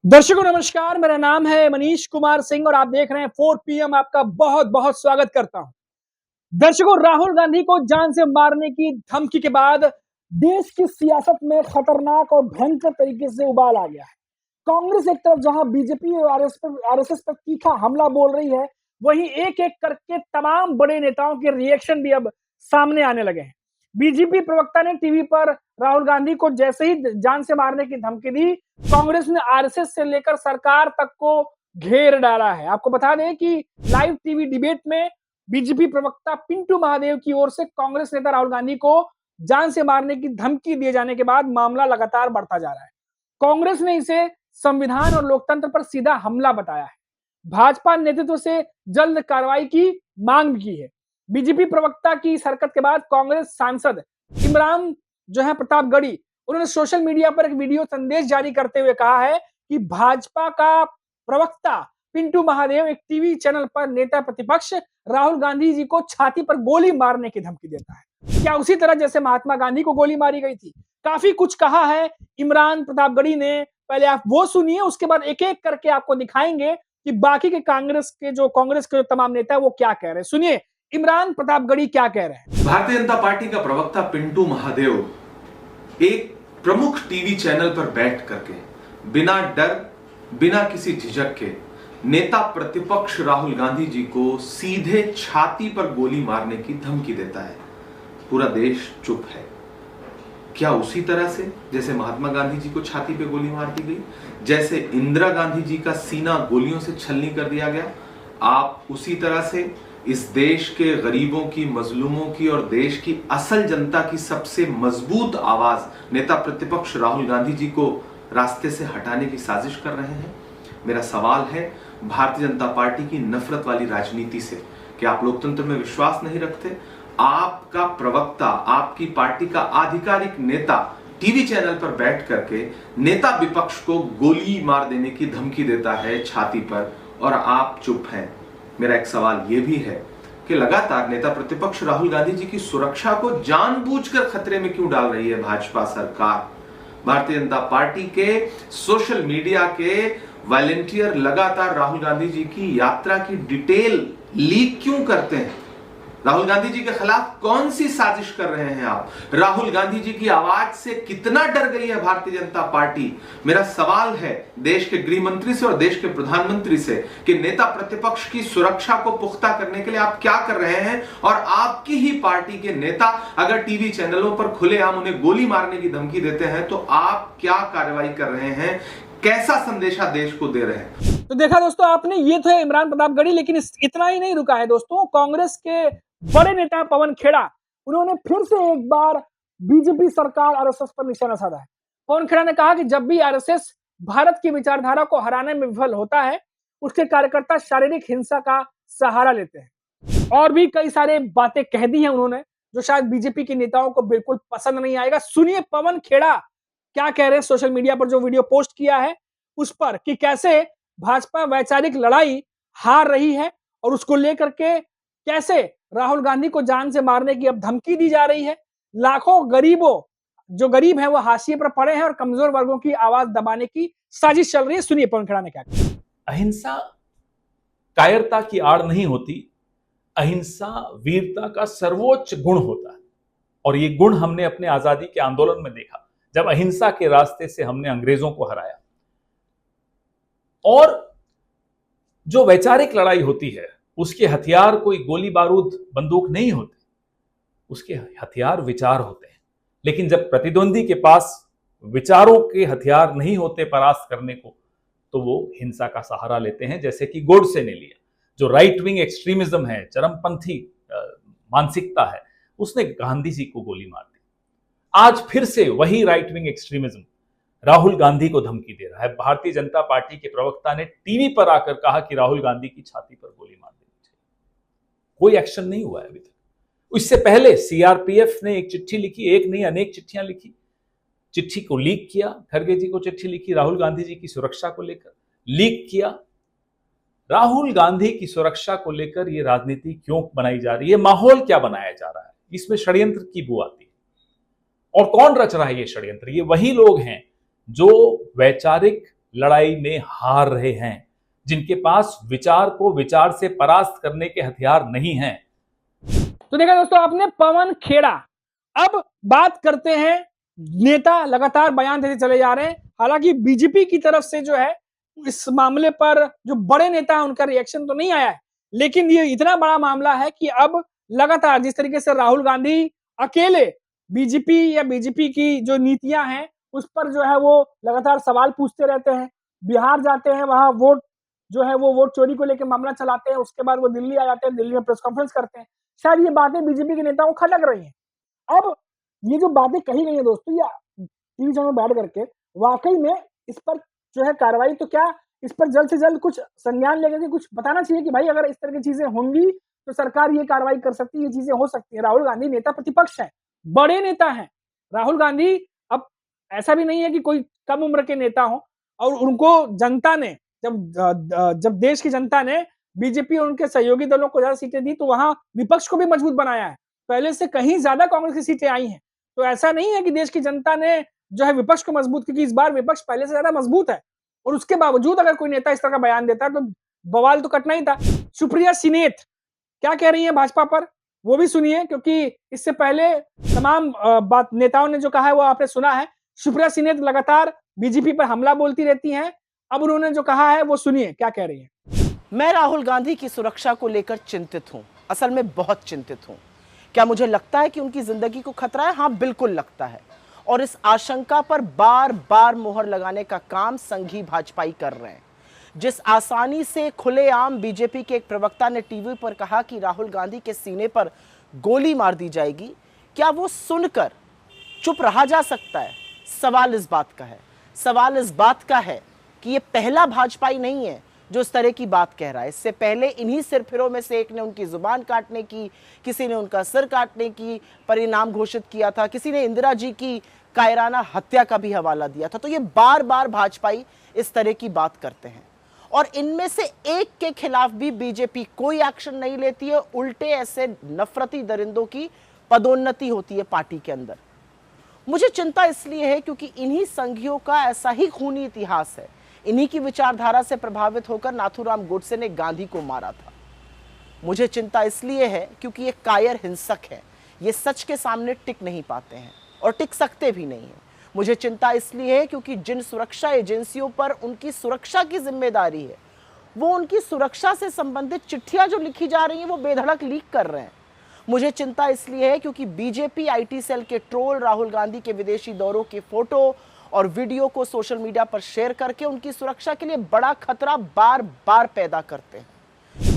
दर्शकों नमस्कार, मेरा नाम है मनीष कुमार सिंह और आप देख रहे हैं 4 पीएम। आपका बहुत बहुत स्वागत करता हूं। दर्शकों, राहुल गांधी को जान से मारने की धमकी के बाद देश की सियासत में खतरनाक और भयंकर तरीके से उबाल आ गया है। कांग्रेस एक तरफ जहां बीजेपी और आरएसएस पर तीखा हमला बोल रही है, वहीं एक एक करके तमाम बड़े नेताओं के रिएक्शन भी अब सामने आने लगे हैं। बीजेपी प्रवक्ता ने टीवी पर राहुल गांधी को जैसे ही जान से मारने की धमकी दी, कांग्रेस ने आरएसएस से लेकर सरकार तक को घेर डाला है। आपको बता दें कि लाइव टीवी डिबेट में बीजेपी प्रवक्ता पिंटू महादेव की ओर से कांग्रेस नेता राहुल गांधी को जान से मारने की धमकी दिए जाने के बाद मामला लगातार बढ़ता जा रहा है। कांग्रेस ने इसे संविधान और लोकतंत्र पर सीधा हमला बताया है। भाजपा नेतृत्व से जल्द कार्रवाई की मांग की है। बीजेपी प्रवक्ता की इस हरकत के बाद कांग्रेस सांसद इमरान जो है प्रतापगढ़ी, उन्होंने सोशल मीडिया पर एक वीडियो संदेश जारी करते हुए कहा है कि भाजपा का प्रवक्ता पिंटू महादेव एक टीवी चैनल पर नेता प्रतिपक्ष राहुल गांधी जी को छाती पर गोली मारने की धमकी देता है। क्या उसी तरह जैसे महात्मा गांधी को गोली मारी गई थी? काफी कुछ कहा है इमरान प्रतापगढ़ी ने। पहले आप वो सुनिए, उसके बाद एक एक करके आपको दिखाएंगे कि बाकी के कांग्रेस के जो तमाम नेता है वो क्या कह रहे हैं। सुनिए इमरान प्रतापगढ़ी क्या कह रहे हैं। भारतीय जनता पार्टी का प्रवक्ता पिंटू महादेव एक प्रमुख टीवी चैनल पर बैठ करके बिना डर, बिना किसी झिझक के नेता प्रतिपक्ष राहुल गांधी जी को सीधे छाती पर गोली मारने की धमकी देता है। पूरा देश चुप है। क्या उसी तरह से जैसे महात्मा गांधी जी को छाती पे गोली मार दी गई, जैसे इंदिरा गांधी जी का सीना गोलियों से छलनी कर दिया गया, आप उसी तरह से इस देश के गरीबों की, मजलूमों की और देश की असल जनता की सबसे मजबूत आवाज नेता प्रतिपक्ष राहुल गांधी जी को रास्ते से हटाने की साजिश कर रहे हैं? मेरा सवाल है भारतीय जनता पार्टी की नफरत वाली राजनीति से कि आप लोकतंत्र में विश्वास नहीं रखते। आपका प्रवक्ता, आपकी पार्टी का आधिकारिक नेता टीवी चैनल पर बैठ करके नेता विपक्ष को गोली मार देने की धमकी देता है छाती पर, और आप चुप हैं। मेरा एक सवाल यह भी है कि लगातार नेता प्रतिपक्ष राहुल गांधी जी की सुरक्षा को जानबूझकर खतरे में क्यों डाल रही है भाजपा सरकार? भारतीय जनता पार्टी के सोशल मीडिया के वॉलंटियर लगातार राहुल गांधी जी की यात्रा की डिटेल लीक क्यों करते हैं? राहुल गांधी जी के खिलाफ कौन सी साजिश कर रहे हैं आप? राहुल गांधी जी की आवाज से कितना डर गई है भारतीय जनता पार्टी? मेरा सवाल है देश के गृह मंत्री से और देश के प्रधानमंत्री से कि नेता प्रतिपक्ष की सुरक्षा को पुख्ता करने के लिए आप क्या कर रहे हैं? और आपकी ही पार्टी के नेता अगर टीवी चैनलों पर खुलेआम उन्हें गोली मारने की धमकी देते हैं तो आप क्या कार्रवाई कर रहे हैं? कैसा संदेशा देश को दे रहे हैं? तो देखा दोस्तों आपने, ये थे इमरान प्रतापगढ़ी। लेकिन इतना ही नहीं रुका है दोस्तों। कांग्रेस के बड़े नेता पवन खेड़ा, उन्होंने फिर से एक बार बीजेपी सरकार आरएसएस पर निशाना साधा है। पवन खेड़ा ने कहा कि जब भी आरएसएस भारत की विचारधारा को हराने में विफल होता है, उसके कार्यकर्ता शारीरिक हिंसा का सहारा लेते हैं। और भी कई सारे बातें कह दी हैं उन्होंने जो शायद बीजेपी के नेताओं को बिल्कुल पसंद नहीं आएगा। सुनिए पवन खेड़ा क्या कह रहे हैं सोशल मीडिया पर जो वीडियो पोस्ट किया है उस पर, कि कैसे भाजपा वैचारिक लड़ाई हार रही है और उसको लेकर के कैसे राहुल गांधी को जान से मारने की अब धमकी दी जा रही है। लाखों गरीबों, जो गरीब हैं वो हाशिए पर पड़े हैं और कमजोर वर्गों की आवाज दबाने की साजिश चल रही है। सुनिए पवन खेड़ा ने क्या कहा। अहिंसा कायरता की आड़ नहीं होती, अहिंसा वीरता का सर्वोच्च गुण होता है। और ये गुण हमने अपने आजादी के आंदोलन में देखा, जब अहिंसा के रास्ते से हमने अंग्रेजों को हराया। और जो वैचारिक लड़ाई होती है उसके हथियार कोई गोली बारूद बंदूक नहीं होते, उसके हथियार विचार होते हैं। लेकिन जब प्रतिद्वंदी के पास विचारों के हथियार नहीं होते परास्त करने को, तो वो हिंसा का सहारा लेते हैं, जैसे कि गोडसे ने लिया। जो राइट विंग एक्सट्रीमिज्म है, चरमपंथी मानसिकता है, उसने गांधी जी को गोली मार दी। आज फिर से वही right wing extremism Rahul Gandhi को धमकी दे रहा है। भारतीय जनता पार्टी के प्रवक्ता ने टीवी पर आकर कहा कि राहुल गांधी की छाती पर गोली मार देनी चाहिए। कोई एक्शन नहीं हुआ है अभी तक। इससे पहले सीआरपीएफ ने एक चिट्ठी लिखी, एक नहीं अनेक चिट्ठियां लिखी, चिट्ठी को लीक किया। खरगे जी को चिट्ठी लिखी राहुल गांधी जी की सुरक्षा को लेकर, लीक किया। राहुल गांधी की सुरक्षा को लेकर यह राजनीति क्यों बनाई जा रही है? माहौल क्या बनाया जा रहा है? इसमें षड्यंत्र की बू आती है। और कौन रच रहा है ये षड्यंत्र? ये वही लोग हैं जो वैचारिक लड़ाई में हार रहे हैं, जिनके पास विचार को विचार से परास्त करने के हथियार नहीं हैं। तो देखा दोस्तों आपने पवन खेड़ा। अब बात करते हैं, नेता लगातार बयान देते चले जा रहे हैं। हालांकि बीजेपी की तरफ से जो है इस मामले पर जो बड़े नेता है उनका रिएक्शन तो नहीं आया है, लेकिन ये इतना बड़ा मामला है कि अब लगातार जिस तरीके से राहुल गांधी अकेले बीजेपी या बीजेपी की जो नीतियां हैं उस पर जो है वो लगातार सवाल पूछते रहते हैं। बिहार जाते हैं, वहां वोट जो है वो वोट चोरी को लेकर मामला चलाते हैं, उसके बाद वो दिल्ली आ जाते हैं, दिल्ली में प्रेस कॉन्फ्रेंस करते हैं। शायद ये बातें बीजेपी के नेताओं को खटक रही हैं। अब ये जो बातें कही गई है दोस्तों, या टीवी चैनल बैठ करके वाकई में इस पर जो है कार्रवाई, तो क्या इस पर जल्द से जल्द कुछ संज्ञान लेकर के कुछ बताना चाहिए कि भाई अगर इस तरह की चीजें होंगी तो सरकार ये कार्रवाई कर सकती है, ये चीजें हो सकती है। राहुल गांधी नेता प्रतिपक्ष है, बड़े नेता हैं राहुल गांधी। अब ऐसा भी नहीं है कि कोई कम उम्र के नेता हो, और उनको जनता ने जब देश की जनता ने बीजेपी और उनके सहयोगी दलों को ज्यादा सीटें दी तो वहां विपक्ष को भी मजबूत बनाया है। पहले से कहीं ज्यादा कांग्रेस की सीटें आई हैं। तो ऐसा नहीं है कि देश की जनता ने जो है विपक्ष को मजबूत, क्योंकि इस बार विपक्ष पहले से ज्यादा मजबूत है, और उसके बावजूद अगर कोई नेता इस तरह का बयान देता है तो बवाल तो कटना ही था। सुप्रिया सिनेत क्या कह रही है भाजपा पर, वो भी सुनिए, क्योंकि इससे पहले तमाम बात नेताओं ने जो कहा है वो आपने सुना है। सुप्रिया सिनेत लगातार बीजेपी पर हमला बोलती रहती हैं। अब उन्होंने जो कहा है वो सुनिए क्या कह रही है। मैं राहुल गांधी की सुरक्षा को लेकर चिंतित हूं, असल में बहुत चिंतित हूं। क्या मुझे लगता है कि उनकी जिंदगी को खतरा है? हाँ, बिल्कुल लगता है। और इस आशंका पर बार बार मोहर लगाने का काम संघी भाजपाई कर रहे हैं। जिस आसानी से खुलेआम बीजेपी के एक प्रवक्ता ने टीवी पर कहा कि राहुल गांधी के सीने पर गोली मार दी जाएगी, क्या वो सुनकर चुप रहा जा सकता है? सवाल इस बात का है, सवाल इस बात का है कि ये पहला भाजपाई नहीं है जो इस तरह की बात कह रहा है। इससे पहले इन्हीं सिरफिरों में से एक ने उनकी जुबान काटने की, किसी ने उनका सिर काटने की परिणाम घोषित किया था, किसी ने इंदिरा जी की कायराना हत्या का भी हवाला दिया था। तो ये बार बार भाजपाई इस तरह की बात करते हैं, और इनमें से एक के खिलाफ भी बीजेपी कोई एक्शन नहीं लेती है। उल्टे ऐसे नफरती दरिंदों की पदोन्नति होती है पार्टी के अंदर। मुझे चिंता इसलिए है क्योंकि इन्हीं संघियों का ऐसा ही खूनी इतिहास है। इन्हीं की विचारधारा से प्रभावित होकर नाथूराम गोडसे ने गांधी को मारा था। मुझे चिंता इसलिए है क्योंकि ये कायर हिंसक है, ये सच के सामने टिक नहीं पाते हैं और टिक सकते भी नहीं हैं। मुझे चिंता इसलिए है क्योंकि जिन सुरक्षा एजेंसियों पर उनकी सुरक्षा की जिम्मेदारी है, वो उनकी सुरक्षा से संबंधित चिट्ठियां जो लिखी जा रही हैं वो बेधड़क लीक कर रहे हैं। मुझे चिंता इसलिए है क्योंकि बीजेपी आईटी सेल के ट्रोल राहुल गांधी के विदेशी दौरों के फोटो और वीडियो को सोशल मीडिया पर शेयर करके उनकी सुरक्षा के लिए बड़ा खतरा बार बार पैदा करते हैं।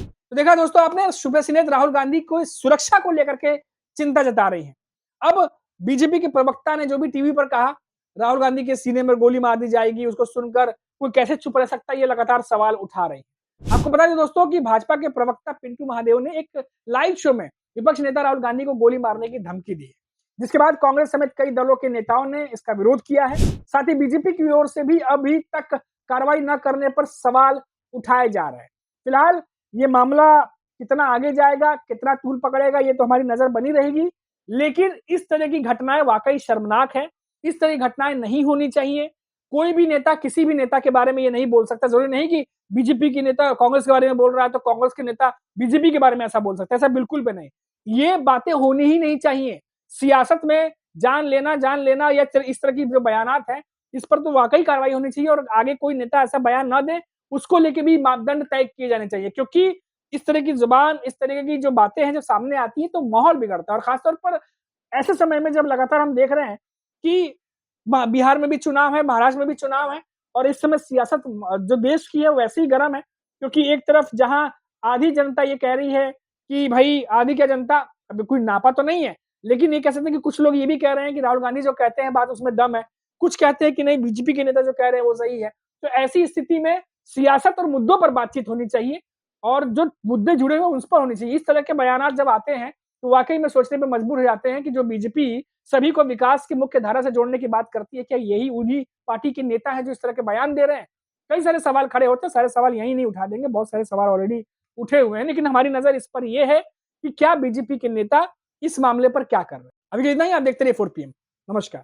तो देखा दोस्तों आपने, सुप्रिया सिनेत राहुल गांधी को सुरक्षा को लेकर के चिंता जता रही हैं। अब बीजेपी के प्रवक्ता ने जो भी टीवी पर कहा, राहुल गांधी के सीने में गोली मार दी जाएगी, उसको सुनकर कोई कैसे चुप रह सकता है, ये लगातार सवाल उठा रहे हैं। आपको बता दें दोस्तों कि भाजपा के प्रवक्ता पिंटू महादेव ने एक लाइव शो में विपक्ष नेता राहुल गांधी को गोली मारने की धमकी दी है, जिसके बाद कांग्रेस समेत कई दलों के नेताओं ने इसका विरोध किया है। साथ ही बीजेपी की ओर से भी अभी तक कार्रवाई न करने पर सवाल उठाए जा रहे हैं। फिलहाल ये मामला कितना आगे जाएगा, कितना तूल पकड़ेगा, ये तो हमारी नजर बनी रहेगी। लेकिन इस तरह की घटनाएं वाकई शर्मनाक है। इस तरह की घटनाएं नहीं होनी चाहिए। कोई भी नेता किसी भी नेता के बारे में ये नहीं बोल सकता। जरूरी नहीं कि बीजेपी के नेता कांग्रेस के बारे में बोल रहा है तो कांग्रेस के नेता बीजेपी के बारे में ऐसा बोल सकता है, ऐसा बिल्कुल भी नहीं। ये बातें होनी ही नहीं चाहिए। सियासत में जान लेना या इस तरह की जो बयानात है, इस पर तो वाकई कार्रवाई होनी चाहिए, और आगे कोई नेता ऐसा बयान न दे उसको लेके भी मापदंड तय किए जाने चाहिए। क्योंकि इस तरह की जुबान, इस तरह की जो बातें हैं जो सामने आती है तो माहौल बिगड़ता है। और खासतौर पर ऐसे समय में जब लगातार हम देख रहे हैं कि बिहार में भी चुनाव है, महाराष्ट्र में भी चुनाव है, और इस समय सियासत जो देश की है वैसे ही गर्म है। क्योंकि एक तरफ जहां आधी जनता ये कह रही है कि भाई आधी क्या जनता, अभी कोई नापा तो नहीं है, लेकिन ये कह सकते हैं कि कुछ लोग ये भी कह रहे हैं कि राहुल गांधी जो कहते हैं बात उसमें दम है। कुछ कहते हैं कि नहीं, बीजेपी के नेता जो कह रहे हैं वो सही है। तो ऐसी स्थिति में सियासत और मुद्दों पर बातचीत होनी चाहिए, और जो मुद्दे जुड़े हुए उस पर होनी चाहिए। इस तरह के बयानात जब आते हैं तो वाकई में सोचने पर मजबूर हो जाते हैं कि जो बीजेपी सभी को विकास की मुख्य धारा से जोड़ने की बात करती है, क्या यही उन्हीं पार्टी के नेता हैं जो इस तरह के बयान दे रहे हैं? कई सारे सवाल खड़े होते हैं, सारे सवाल यही नहीं उठा देंगे, बहुत सारे सवाल ऑलरेडी उठे हुए हैं। लेकिन हमारी नजर इस पर यह है कि क्या बीजेपी के नेता इस मामले पर क्या कर रहे हैं। अभी इतना ही, आप देखते रहिए 4 PM। नमस्कार।